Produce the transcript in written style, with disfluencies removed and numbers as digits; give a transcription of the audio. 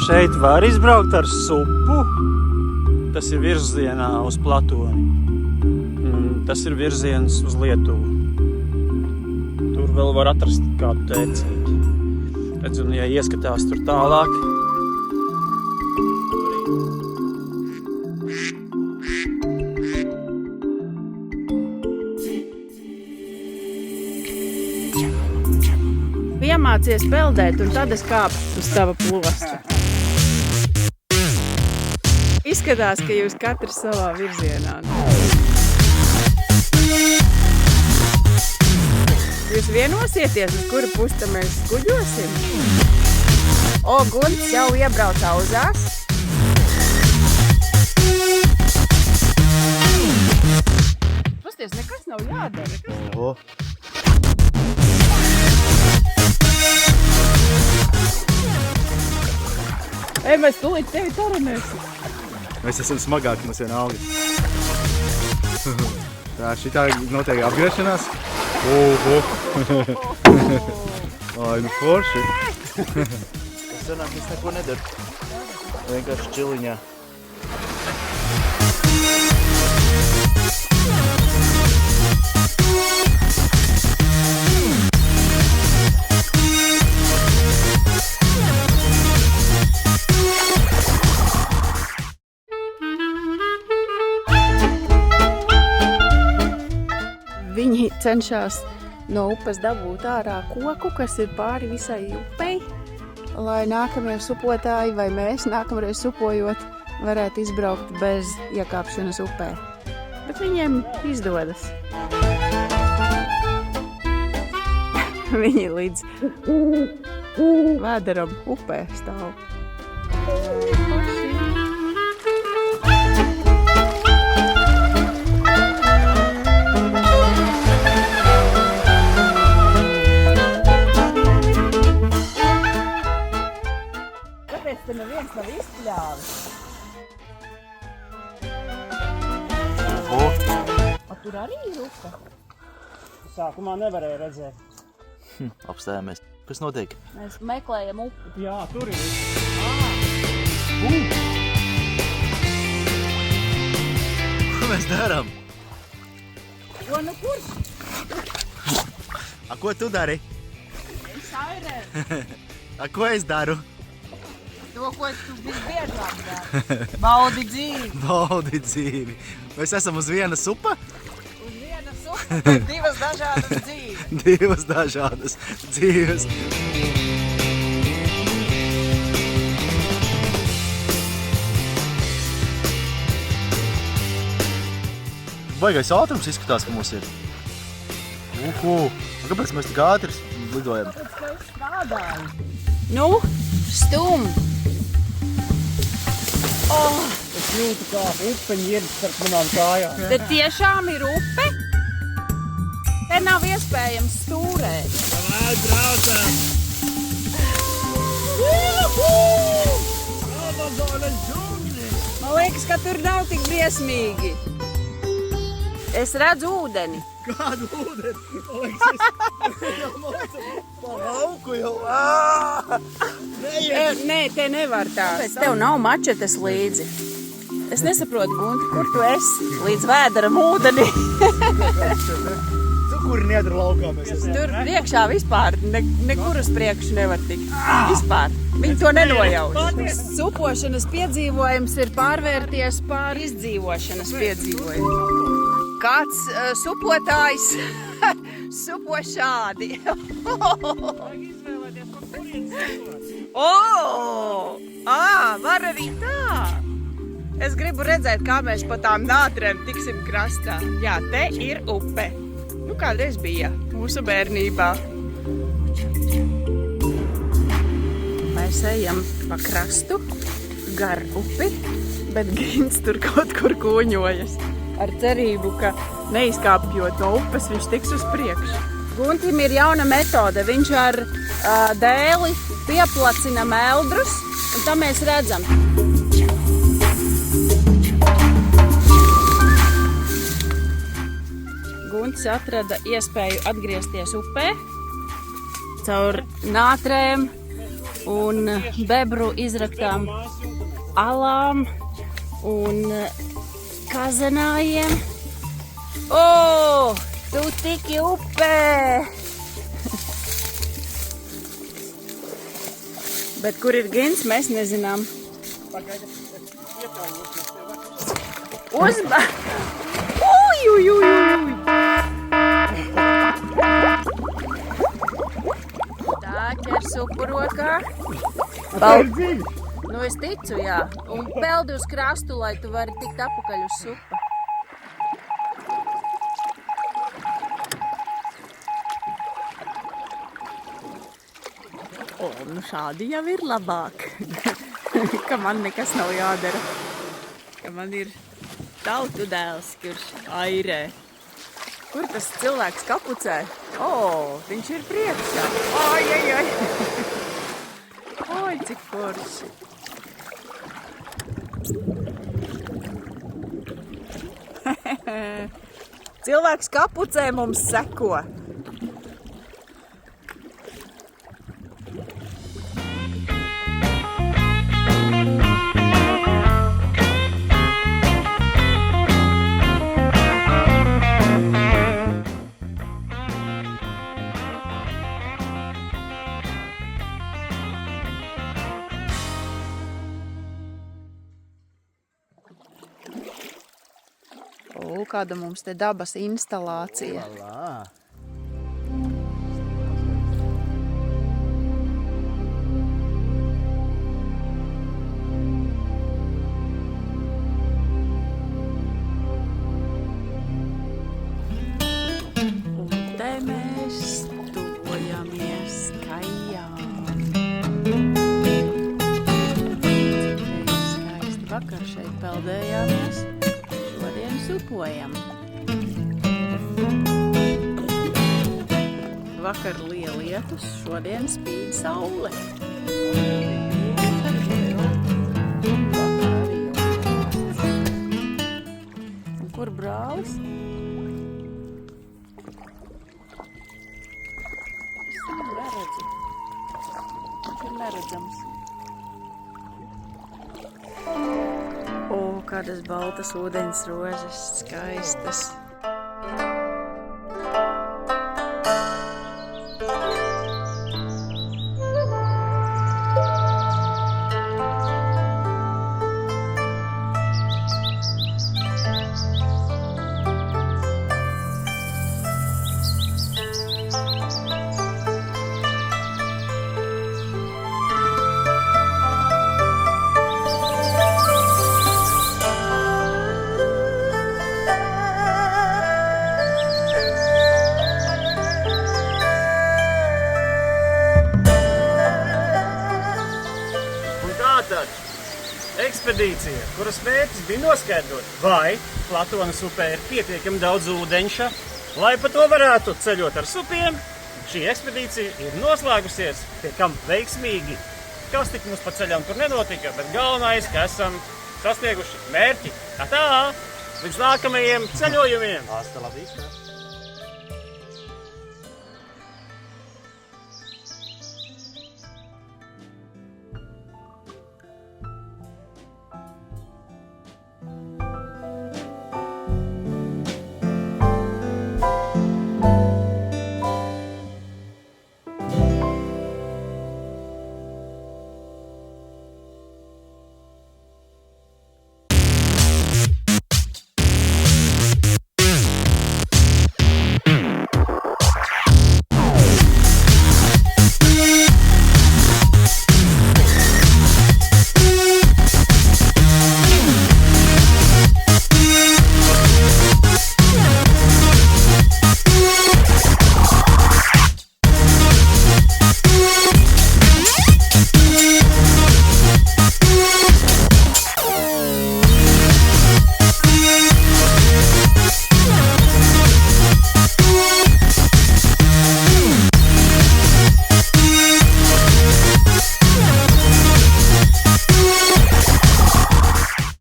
šeit var izbraukt ar supu. Tas ir virzienā uz Platoni. Tas ir virziens uz Lietuvu. Tur vēl var atrast kādu tēcīti. Redz, un ja ieskatās tur tālāk. Iemācies peldēt, un tad es kāpu uz tava plosta. Izskatās, ka jūs katrs savā virzienā. Jūs vienosieties, uz kuru pusi mēs kuģosim? O, Gunts jau iebrauc auzās. Pasties, nekas nav jādara. Oho. Ej, mēs tūlīt tevi taranēsim. Mēs esam smagāki, mums vienalga. Tā, šitā notiek apgriešanās. Oho. Ai, nu forši. Tas sanāk, es neko nedaru. Vienkārši čiliņā. Viņi cenšas no upes dabūt ārā koku, kas ir pāri visai upei, lai nākamie supotāji vai mēs nākamreiz supojot varētu izbraukt bez iekāpšanas upē. Bet viņiem izdodas. Viņi līdz vēderam upē stāv. Te neviens nav izpļāvis. Oho. Tur arī ir upe. Sākumā nevarēja redzēt. Apstājāmies. Kas notiek? Mēs meklējam upi. Jā, tur ir. Ko mēs darām? Ko nu kurš? A, ko tu dari? Es airē. A, ko es daru? To, ko tu visbiežāk dari. Baudi dzīvi. Baudi dzīvi. Mēs esam uz vienas upa? Uz vienas upa, bet divas dažādas dzīves. Divas dažādas dzīves. Baigais ātrums izskatās, ka mums ir. Kāpēc mēs tik ātri lidojam? Tāpēc, ka es strādāju. Nu, stum. Es jūtu, kā upeņi ir starp manām kājām. Te tiešām ir upe? Te nav iespējams stūrēt. Vai braucam! Amazonas džungļi! Man liekas, ka tur nav tik briesmīgi. Es redzu ūdeni. Kādu ūdeni? Man liekas, es jau mācu pa lauku jau. Nē, te nevar tā. Pēc tev nav mačetes līdzi. Es nesaprotu, Gunti, kur tu esi? Līdz vēderam ūdeni. Kur niedra laukā mēs esam? Tur priekšā vispār nekur uz priekšu nevar tikt. Vispār. Viņi to nenojauš. Supošanas piedzīvojums ir pārvērties pār izdzīvošanas piedzīvojumu. Kāds supotājs supo šādi. Var arī tā. Es gribu redzēt, kā mēs pa tām nātrēm tiksim krastā. Jā, te ir upe. Nu, kādreiz bija mūsu bērnībā. Mēs ejam pa krastu, gar upi, bet Gins tur kaut kur kūņojas. Ar cerību, ka neizkāpjot no upes, viņš tiks uz priekšu. Guntim ir jauna metode. Viņš ar dēli pieplacina meldrus, un tā mēs redzam. Guntis atrada iespēju atgriezties upē caur nātrēm un bebru izraktām alām un kazanājiem. O, tu tiki upē! Bet kur ir Gins, mēs nezinām. Uzba! Uj, uj, uj, uj! Tā, ķer supu rokā. Nu, es ticu, jā. Un peldi uz krastu, lai tu vari tikt apakaļ uz supu. O, nu šādi jau ir labāk. Ka man nekas nav jādara. Ka man ir tautu dēls, kurš airē. Kur tas cilvēks kapucē? O, viņš ir priekšā. Oi, oi, oi. Oi, cik forši. Cilvēks kapucē mums seko. O, kāda mums te dabas instalācija. Un te mēs tuvojamies kājām. Skaisti vakar šeit peldējāmies. Šodien supojam. Vakar lija lietus, šodien spīd saule. Un kur brālis? Es viņu neredzu. Viņš ir neredzams. O, kādas baltas ūdens rozes, skaistas. Ekspedīcija, kuras mērķis bija noskaidrot, vai Platonas upē ir pietiekami daudz ūdeņša, lai pa to varētu ceļot ar supiem. Šī ekspedīcija ir noslēgusies, pie kam veiksmīgi. Kas tik mums pa ceļām tur nenotika, bet galvenais, ka esam sasnieguši mērķi. Tā, līdz nākamajiem ceļojumiem! Hasta la vista!